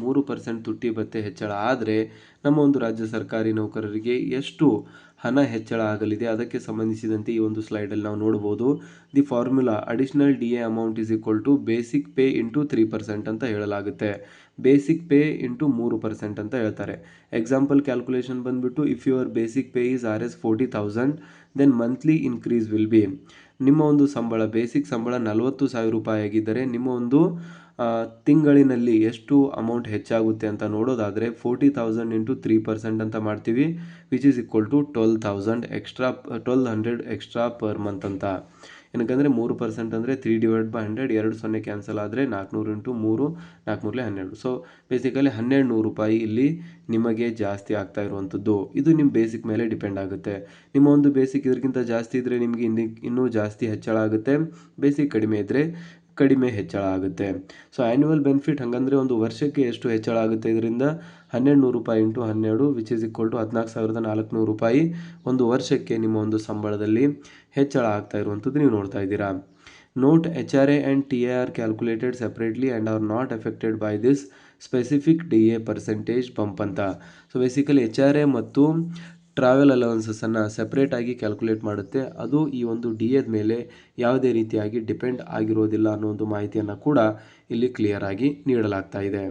3% ತುಟ್ಟಿ ಭತ್ಯೆ ಹೆಚ್ಚಳ ಆದರೆ ನಮ್ಮ ಒಂದು ರಾಜ್ಯ ಸರ್ಕಾರಿ ನೌಕರರಿಗೆ ಎಷ್ಟು ಹಣ ಹೆಚ್ಚಳ ಆಗಲಿದೆ ಅದಕ್ಕೆ ಸಂಬಂಧಿಸಿದಂತೆ ಈ ಒಂದು ಸ್ಲೈಡಲ್ಲಿ ನಾವು ನೋಡ್ಬೋದು. The formula additional D A amount is equal to basic pay into 3% ಅಂತ ಹೇಳಲಾಗುತ್ತೆ. ಬೇಸಿಕ್ ಪೇ ಇಂಟು 3% ಅಂತ ಹೇಳ್ತಾರೆ. ಎಕ್ಸಾಂಪಲ್ ಕ್ಯಾಲ್ಕುಲೇಷನ್ ಬಂದುಬಿಟ್ಟು if your basic pay is R S 40,000 then monthly increase will be. ನಿಮ್ಮ ಒಂದು ಸಂಬಳ ಬೇಸಿಕ್ ಸಂಬಳ 40,000 ರೂಪಾಯಿ ಆಗಿದ್ದರೆ ನಿಮ್ಮ ಒಂದು ತಿಂಗಳಿನಲ್ಲಿ ಎಷ್ಟು ಅಮೌಂಟ್ ಹೆಚ್ಚಾಗುತ್ತೆ ಅಂತ ನೋಡೋದಾದರೆ 40,000 ಇಂಟು 3% ಅಂತ ಮಾಡ್ತೀವಿ, which is equal to 1200 extra per month ಅಂತ. ಏನಕ್ಕಂದರೆ 3% ಅಂದರೆ 3/100, 2 ಕ್ಯಾನ್ಸಲ್ ಆದರೆ 400 ಇಂಟು 3 4 12. ಸೊ ಬೇಸಿಕಲಿ 1200 ರೂಪಾಯಿ ಇಲ್ಲಿ ನಿಮಗೆ ಜಾಸ್ತಿ ಆಗ್ತಾ ಇರುವಂಥದ್ದು. ಇದು ನಿಮ್ಮ ಬೇಸಿಕ್ ಮೇಲೆ ಡಿಪೆಂಡ್ ಆಗುತ್ತೆ. ನಿಮ್ಮ ಒಂದು ಬೇಸಿಕ್ ಇದಕ್ಕಿಂತ ಜಾಸ್ತಿ ಇದ್ದರೆ ನಿಮಗೆ ಇನ್ನೂ ಜಾಸ್ತಿ ಹೆಚ್ಚಳ ಆಗುತ್ತೆ, ಬೇಸಿಕ್ ಕಡಿಮೆ ಇದ್ದರೆ ಕಡಿಮೆ ಹೆಚ್ಚಳ ಆಗುತ್ತೆ. ಸೊ ಆ್ಯನ್ಯುವಲ್ ಬೆನಿಫಿಟ್ ಹಾಗಂದರೆ ಒಂದು ವರ್ಷಕ್ಕೆ ಎಷ್ಟು ಹೆಚ್ಚಳ ಆಗುತ್ತೆ ಇದರಿಂದ 1200 ರೂಪಾಯಿ into 12 which is equal to 14,400 ರೂಪಾಯಿ ಒಂದು ವರ್ಷಕ್ಕೆ ನಿಮ್ಮ ಒಂದು ಸಂಬಳದಲ್ಲಿ ಹೆಚ್ಚಳ ಆಗ್ತಾ ಇರುವಂಥದ್ದು ನೀವು ನೋಡ್ತಾ ಇದ್ದೀರಾ. Note HRA and TAR calculated separately and are not affected by this specific DA percentage bump ಅಂತ. ಸೊ ಬೇಸಿಕಲಿ HRA ಮತ್ತು ಟ್ರಾವೆಲ್ ಅಲವೆನ್ಸಸ್ಸನ್ನು ಸೆಪ್ರೇಟಾಗಿ ಕ್ಯಾಲ್ಕುಲೇಟ್ ಮಾಡುತ್ತೆ. ಅದು ಈ ಒಂದು DAದ ಮೇಲೆ ಯಾವುದೇ ರೀತಿಯಾಗಿ ಡಿಪೆಂಡ್ ಆಗಿರೋದಿಲ್ಲ ಅನ್ನೋ ಒಂದು ಮಾಹಿತಿಯನ್ನು ಕೂಡ ಇಲ್ಲಿ ಕ್ಲಿಯರ್ ಆಗಿ ನೀಡಲಾಗ್ತಾ ಇದೆ.